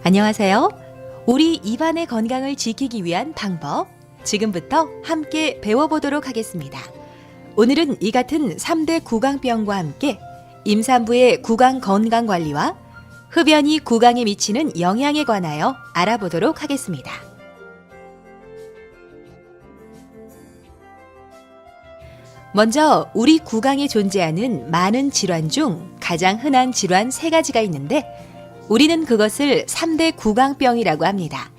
안녕하세요. 우리 입안의 건강을 지키기 위한 방법, 지금부터 함께 배워보도록 하겠습니다. 오늘은 이 같은 3대 구강병과 함께 임산부의 구강 건강 관리와 흡연이 구강에 미치는 영향에 관하여 알아보도록 하겠습니다. 먼저 우리 구강에 존재하는 많은 질환 중 가장 흔한 질환 3가지가 있는데 우리는 그것을 3대 구강병이라고 합니다.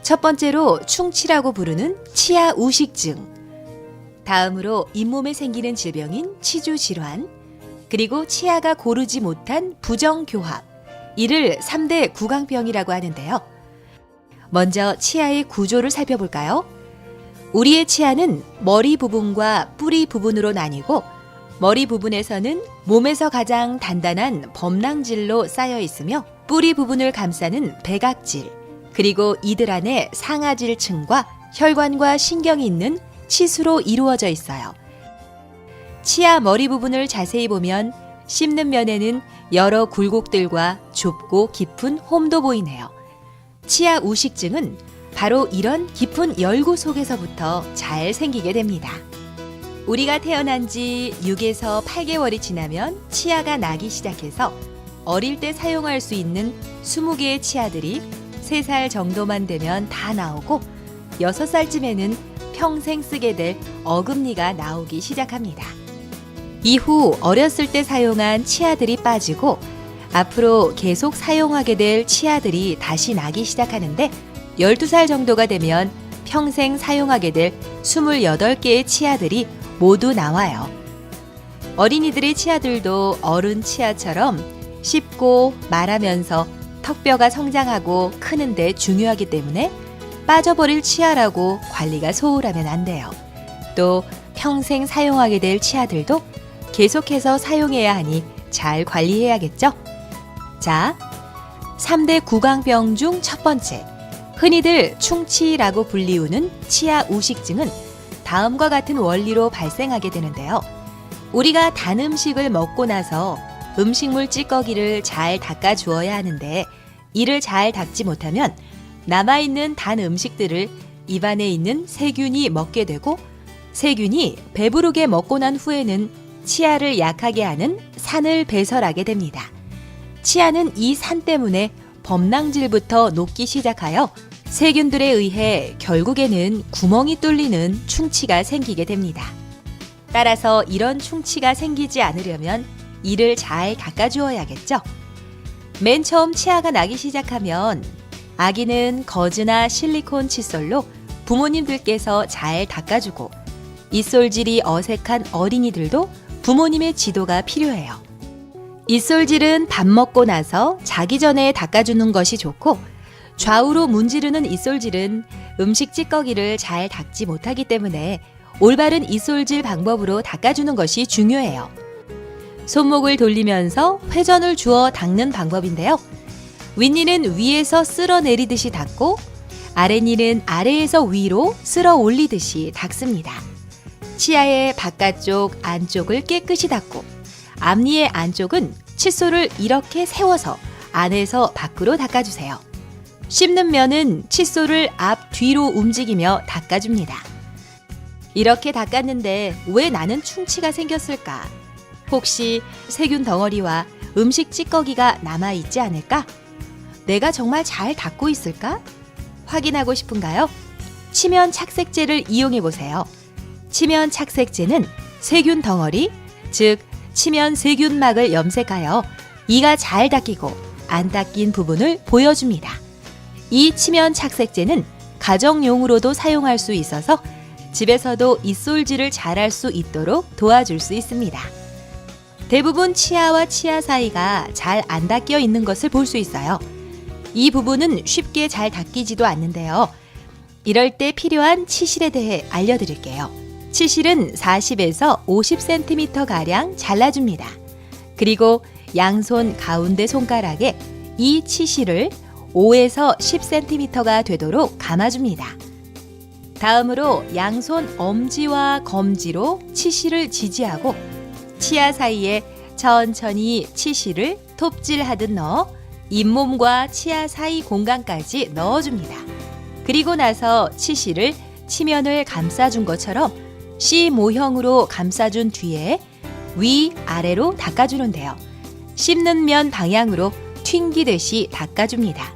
첫 번째로 충치라고 부르는 치아 우식증, 다음으로 잇몸에 생기는 질병인 치주 질환, 그리고 치아가 고르지 못한 부정교합, 이를 3대 구강병이라고 하는데요. 먼저 치아의 구조를 살펴볼까요? 우리의 치아는 머리 부분과 뿌리 부분으로 나뉘고 머리 부분에서는 몸에서 가장 단단한 범랑질로 쌓여 있으며 뿌리 부분을 감싸는 백악질, 그리고 이들 안에 상아질층과 혈관과 신경이 있는 치수로 이루어져 있어요. 치아 머리 부분을 자세히 보면 씹는 면에는 여러 굴곡들과 좁고 깊은 홈도 보이네요. 치아 우식증은 바로 이런 깊은 열구 속에서부터 잘 생기게 됩니다. 우리가 태어난 지 6에서 8개월이 지나면 치아가 나기 시작해서 어릴 때 사용할 수 있는 20개의 치아들이 3살 정도만 되면 다 나오고 6살쯤에는 평생 쓰게 될 어금니가 나오기 시작합니다. 이후 어렸을 때 사용한 치아들이 빠지고 앞으로 계속 사용하게 될 치아들이 다시 나기 시작하는데 12살 정도가 되면 평생 사용하게 될 28개의 치아들이 모두 나와요. 어린이들의 치아들도 어른 치아처럼 씹고 말하면서 턱뼈가 성장하고 크는데 중요하기 때문에 빠져버릴 치아라고 관리가 소홀하면 안 돼요. 또 평생 사용하게 될 치아들도 계속해서 사용해야 하니 잘 관리해야겠죠? 자, 3대 구강병 중 첫 번째, 흔히들 충치라고 불리우는 치아 우식증은 다음과 같은 원리로 발생하게 되는데요. 우리가 단 음식을 먹고 나서 음식물 찌꺼기를 잘 닦아 주어야 하는데 이를 잘 닦지 못하면 남아있는 단 음식들을 입안에 있는 세균이 먹게 되고 세균이 배부르게 먹고 난 후에는 치아를 약하게 하는 산을 배설하게 됩니다. 치아는 이 산 때문에 범랑질부터 녹기 시작하여 세균들에 의해 결국에는 구멍이 뚫리는 충치가 생기게 됩니다. 따라서 이런 충치가 생기지 않으려면 이를 잘 닦아주어야겠죠. 맨 처음 치아가 나기 시작하면 아기는 거즈나 실리콘 칫솔로 부모님들께서 잘 닦아주고 입솔질이 어색한 어린이들도 부모님의 지도가 필요해요. 입솔질은 밥 먹고 나서 자기 전에 닦아주는 것이 좋고 좌우로 문지르는 입솔질은 음식 찌꺼기를 잘 닦지 못하기 때문에 올바른 입솔질 방법으로 닦아주는 것이 중요해요. 손목을 돌리면서 회전을 주어 닦는 방법인데요. 윗니는 위에서 쓸어 내리듯이 닦고 아랫니는 아래에서 위로 쓸어 올리듯이 닦습니다. 치아의 바깥쪽, 안쪽을 깨끗이 닦고 앞니의 안쪽은 칫솔을 이렇게 세워서 안에서 밖으로 닦아주세요. 씹는 면은 칫솔을 앞, 뒤로 움직이며 닦아줍니다. 이렇게 닦았는데 왜 나는 충치가 생겼을까? 혹시 세균 덩어리와 음식 찌꺼기가 남아있지 않을까? 내가 정말 잘 닦고 있을까? 확인하고 싶은가요? 치면 착색제를 이용해보세요. 치면 착색제는 세균 덩어리, 즉 치면 세균막을 염색하여 이가 잘 닦이고 안 닦인 부분을 보여줍니다. 이 치면 착색제는 가정용으로도 사용할 수 있어서 집에서도 입솔질을 잘할 수 있도록 도와줄 수 있습니다. 대부분 치아와 치아 사이가 잘 안 닦여 있는 것을 볼 수 있어요. 이 부분은 쉽게 잘 닦이지도 않는데요. 이럴 때 필요한 치실에 대해 알려드릴게요. 치실은 40에서 50cm가량 잘라줍니다. 그리고 양손 가운데 손가락에 이 치실을 5에서 10cm가 되도록 감아줍니다. 다음으로 양손 엄지와 검지로 치실을 지지하고 치아 사이에 천천히 치실을 톱질하듯 넣어 잇몸과 치아 사이 공간까지 넣어줍니다. 그리고 나서 치실을 치면을 감싸준 것처럼 C 모형으로 감싸준 뒤에 위, 아래로 닦아주는데요. 씹는 면 방향으로 튕기듯이 닦아줍니다.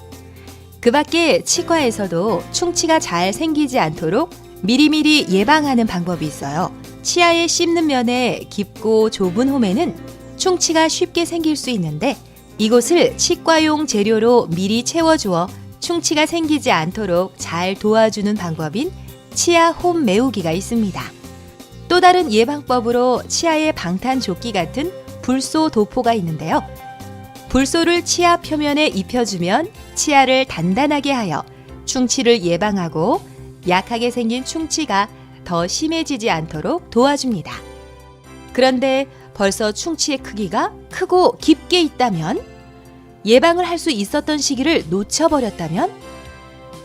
그 밖에 치과에서도 충치가 잘 생기지 않도록 미리미리 예방하는 방법이 있어요. 치아의 씹는 면에 깊고 좁은 홈에는 충치가 쉽게 생길 수 있는데 이곳을 치과용 재료로 미리 채워주어 충치가 생기지 않도록 잘 도와주는 방법인 치아 홈 메우기가 있습니다. 또 다른 예방법으로 치아에 방탄조끼 같은 불소 도포가 있는데요. 불소를 치아 표면에 입혀주면 치아를 단단하게 하여 충치를 예방하고 약하게 생긴 충치가 더 심해지지 않도록 도와줍니다. 그런데 벌써 충치의 크기가 크고 깊게 있다면, 예방을 할 수 있었던 시기를 놓쳐버렸다면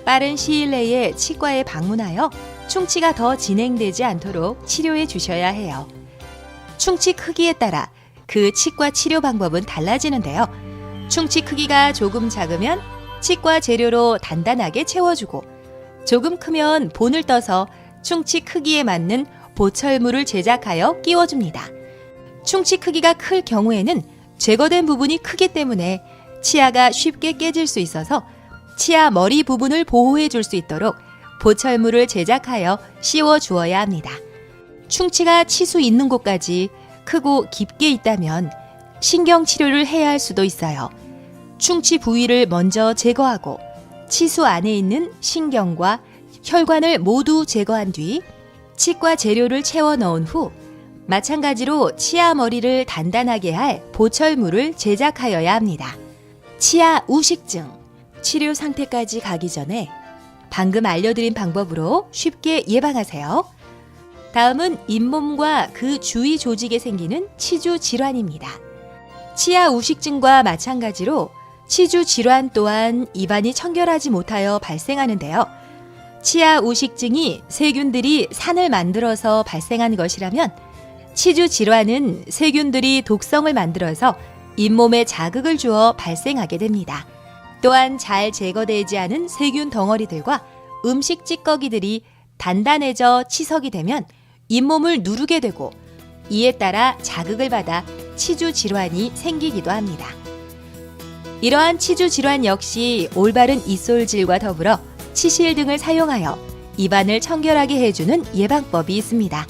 빠른 시일 내에 치과에 방문하여 충치가 더 진행되지 않도록 치료해 주셔야 해요. 충치 크기에 따라 그 치과 치료 방법은 달라지는데요. 충치 크기가 조금 작으면 치과 재료로 단단하게 채워주고, 조금 크면 본을 떠서 충치 크기에 맞는 보철물을 제작하여 끼워줍니다. 충치 크기가 클 경우에는 제거된 부분이 크기 때문에 치아가 쉽게 깨질 수 있어서 치아 머리 부분을 보호해 줄 수 있도록 보철물을 제작하여 씌워 주어야 합니다. 충치가 치수 있는 곳까지 크고 깊게 있다면 신경 치료를 해야 할 수도 있어요. 충치 부위를 먼저 제거하고 치수 안에 있는 신경과 혈관을 모두 제거한 뒤 치과 재료를 채워 넣은 후 마찬가지로 치아 머리를 단단하게 할 보철물을 제작하여야 합니다. 치아 우식증 치료 상태까지 가기 전에 방금 알려드린 방법으로 쉽게 예방하세요. 다음은 잇몸과 그 주위 조직에 생기는 치주 질환입니다. 치아 우식증과 마찬가지로 치주 질환 또한 입안이 청결하지 못하여 발생하는데요. 치아 우식증이 세균들이 산을 만들어서 발생한 것이라면 치주 질환은 세균들이 독성을 만들어서 잇몸에 자극을 주어 발생하게 됩니다. 또한 잘 제거되지 않은 세균 덩어리들과 음식 찌꺼기들이 단단해져 치석이 되면 잇몸을 누르게 되고 이에 따라 자극을 받아 치주 질환이 생기기도 합니다. 이러한 치주 질환 역시 올바른 입솔질과 더불어 치실 등을 사용하여 입안을 청결하게 해주는 예방법이 있습니다.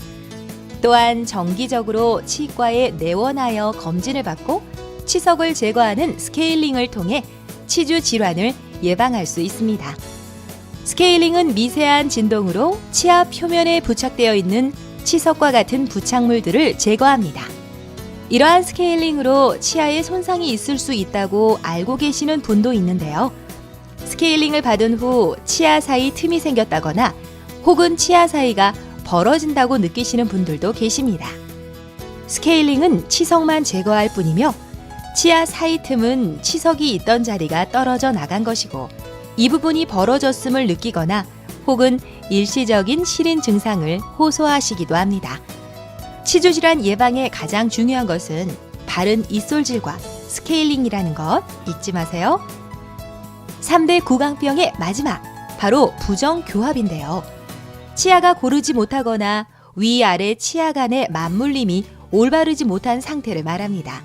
또한 정기적으로 치과에 내원하여 검진을 받고 치석을 제거하는 스케일링을 통해 치주 질환을 예방할 수 있습니다. 스케일링은 미세한 진동으로 치아 표면에 부착되어 있는 치석과 같은 부착물들을 제거합니다. 이러한 스케일링으로 치아에 손상이 있을 수 있다고 알고 계시는 분도 있는데요. 스케일링을 받은 후 치아 사이 틈이 생겼다거나 혹은 치아 사이가 벌어진다고 느끼시는 분들도 계십니다. 스케일링은 치석만 제거할 뿐이며 치아 사이 틈은 치석이 있던 자리가 떨어져 나간 것이고 이 부분이 벌어졌음을 느끼거나 혹은 일시적인 시린 증상을 호소하시기도 합니다. 치주질환 예방에 가장 중요한 것은 바른 입솔질과 스케일링이라는 것 잊지 마세요. 3대 구강병의 마지막, 바로 부정교합인데요. 치아가 고르지 못하거나 위아래 치아 간의 맞물림이 올바르지 못한 상태를 말합니다.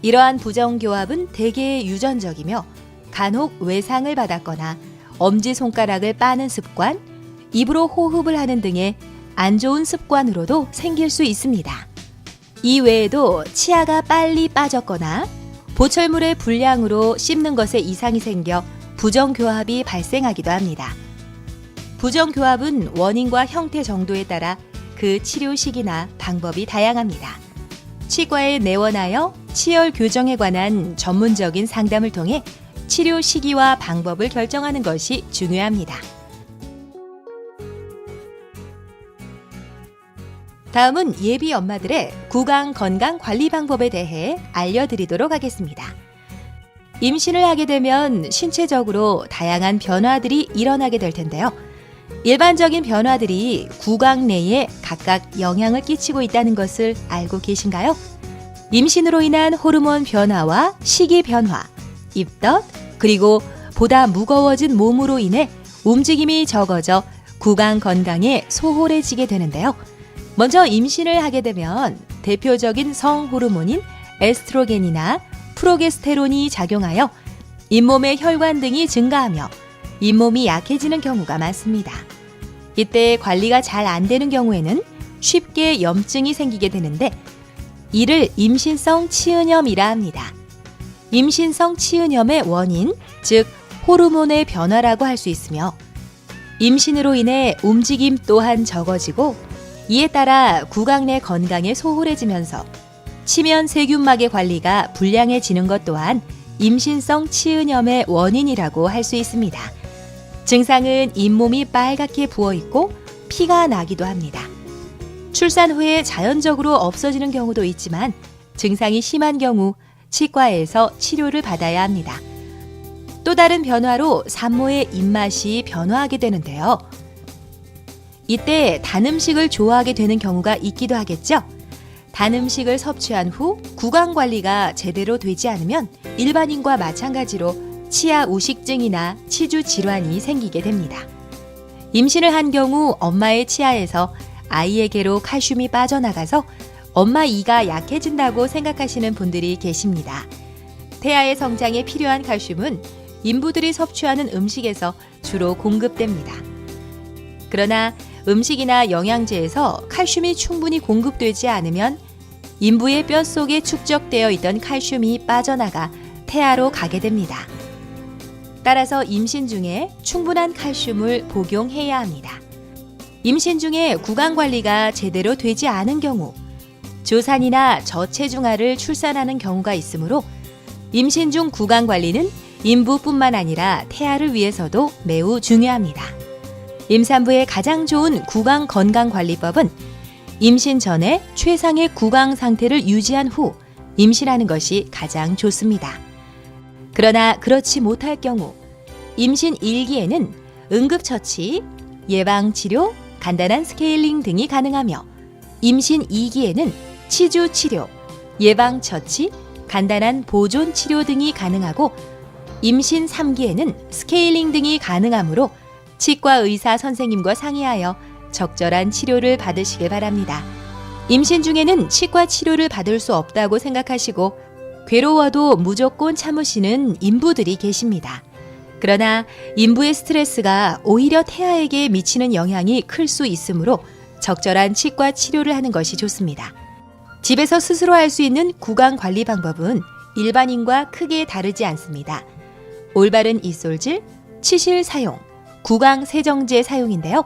이러한 부정교합은 대개 유전적이며 간혹 외상을 받았거나 엄지손가락을 빠는 습관, 입으로 호흡을 하는 등의 안 좋은 습관으로도 생길 수 있습니다. 이 외에도 치아가 빨리 빠졌거나 보철물의 불량으로 씹는 것에 이상이 생겨 부정교합이 발생하기도 합니다. 부정교합은 원인과 형태 정도에 따라 그 치료 시기나 방법이 다양합니다. 치과에 내원하여 치열 교정에 관한 전문적인 상담을 통해 치료 시기와 방법을 결정하는 것이 중요합니다. 다음은 예비 엄마들의 구강 건강 관리 방법에 대해 알려드리도록 하겠습니다. 임신을 하게 되면 신체적으로 다양한 변화들이 일어나게 될 텐데요. 일반적인 변화들이 구강 내에 각각 영향을 끼치고 있다는 것을 알고 계신가요? 임신으로 인한 호르몬 변화와 식이 변화, 입덧, 그리고 보다 무거워진 몸으로 인해 움직임이 적어져 구강 건강에 소홀해지게 되는데요. 먼저 임신을 하게 되면 대표적인 성호르몬인 에스트로겐이나 프로게스테론이 작용하여 잇몸의 혈관 등이 증가하며 잇몸이 약해지는 경우가 많습니다. 이때 관리가 잘 안 되는 경우에는 쉽게 염증이 생기게 되는데 이를 임신성 치은염이라 합니다. 임신성 치은염의 원인, 즉 호르몬의 변화라고 할 수 있으며 임신으로 인해 움직임 또한 적어지고 이에 따라 구강 내 건강에 소홀해지면서 치면 세균막의 관리가 불량해지는 것 또한 임신성 치은염의 원인이라고 할 수 있습니다. 증상은 잇몸이 빨갛게 부어있고 피가 나기도 합니다. 출산 후에 자연적으로 없어지는 경우도 있지만 증상이 심한 경우 치과에서 치료를 받아야 합니다. 또 다른 변화로 산모의 입맛이 변화하게 되는데요. 이때 단 음식을 좋아하게 되는 경우가 있기도 하겠죠. 단 음식을 섭취한 후 구강 관리가 제대로 되지 않으면 일반인과 마찬가지로 치아 우식증이나 치주 질환이 생기게 됩니다. 임신을 한 경우 엄마의 치아에서 아이에게로 칼슘이 빠져나가서 엄마 이가 약해진다고 생각하시는 분들이 계십니다. 태아의 성장에 필요한 칼슘은 인부들이 섭취하는 음식에서 주로 공급됩니다. 그러나 음식이나 영양제에서 칼슘이 충분히 공급되지 않으면 인부의 뼛속에 축적되어 있던 칼슘이 빠져나가 태아로 가게 됩니다. 따라서 임신 중에 충분한 칼슘을 복용해야 합니다. 임신 중에 구강 관리가 제대로 되지 않은 경우 조산이나 저체중아를 출산하는 경우가 있으므로 임신 중 구강 관리는 인부뿐만 아니라 태아를 위해서도 매우 중요합니다. 임산부의 가장 좋은 구강 건강 관리법은 임신 전에 최상의 구강 상태를 유지한 후 임신하는 것이 가장 좋습니다. 그러나 그렇지 못할 경우 임신 1기에는 응급처치, 예방치료, 간단한 스케일링 등이 가능하며 임신 2기에는 치주치료, 예방처치, 간단한 보존치료 등이 가능하고 임신 3기에는 스케일링 등이 가능하므로 치과 의사 선생님과 상의하여 적절한 치료를 받으시길 바랍니다. 임신 중에는 치과 치료를 받을 수 없다고 생각하시고 괴로워도 무조건 참으시는 인부들이 계십니다. 그러나 인부의 스트레스가 오히려 태아에게 미치는 영향이 클 수 있으므로 적절한 치과 치료를 하는 것이 좋습니다. 집에서 스스로 할 수 있는 구강 관리 방법은 일반인과 크게 다르지 않습니다. 올바른 이솔질, 치실 사용, 구강 세정제 사용인데요.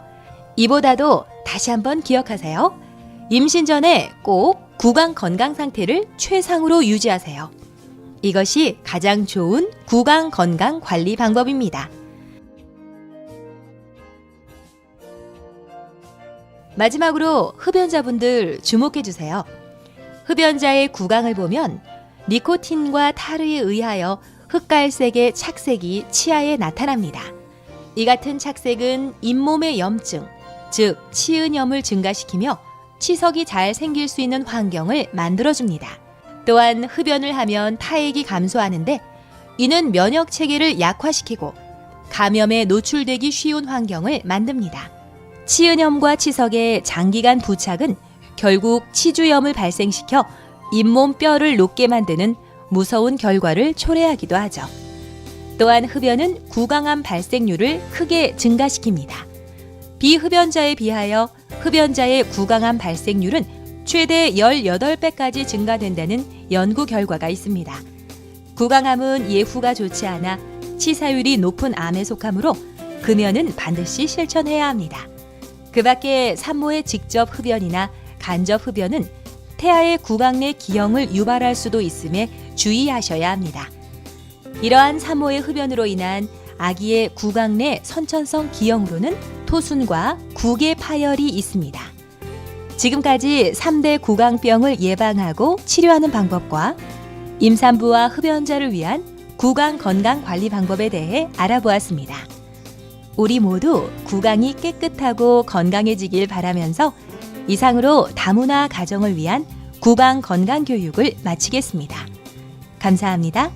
이보다도 다시 한번 기억하세요. 임신 전에 꼭 구강 건강 상태를 최상으로 유지하세요. 이것이 가장 좋은 구강 건강 관리 방법입니다. 마지막으로 흡연자분들 주목해 주세요. 흡연자의 구강을 보면 니코틴과 타르에 의하여 흑갈색의 착색이 치아에 나타납니다. 이 같은 착색은 잇몸의 염증, 즉 치은염을 증가시키며 치석이 잘 생길 수 있는 환경을 만들어줍니다. 또한 흡연을 하면 타액이 감소하는데 이는 면역 체계를 약화시키고 감염에 노출되기 쉬운 환경을 만듭니다. 치은염과 치석의 장기간 부착은 결국 치주염을 발생시켜 잇몸 뼈를 녹게 만드는 무서운 결과를 초래하기도 하죠. 또한 흡연은 구강암 발생률을 크게 증가시킵니다. 비흡연자에 비하여 흡연자의 구강암 발생률은 최대 18배까지 증가된다는 연구 결과가 있습니다. 구강암은 예후가 좋지 않아 치사율이 높은 암에 속하므로 금연은 반드시 실천해야 합니다. 그 밖에 산모의 직접 흡연이나 간접 흡연은 태아의 구강 내 기형을 유발할 수도 있음에 주의하셔야 합니다. 이러한 산모의 흡연으로 인한 아기의 구강 내 선천성 기형으로는 토순과 구개 파열이 있습니다. 지금까지 3대 구강병을 예방하고 치료하는 방법과 임산부와 흡연자를 위한 구강 건강 관리 방법에 대해 알아보았습니다. 우리 모두 구강이 깨끗하고 건강해지길 바라면서 이상으로 다문화 가정을 위한 구강 건강 교육을 마치겠습니다. 감사합니다.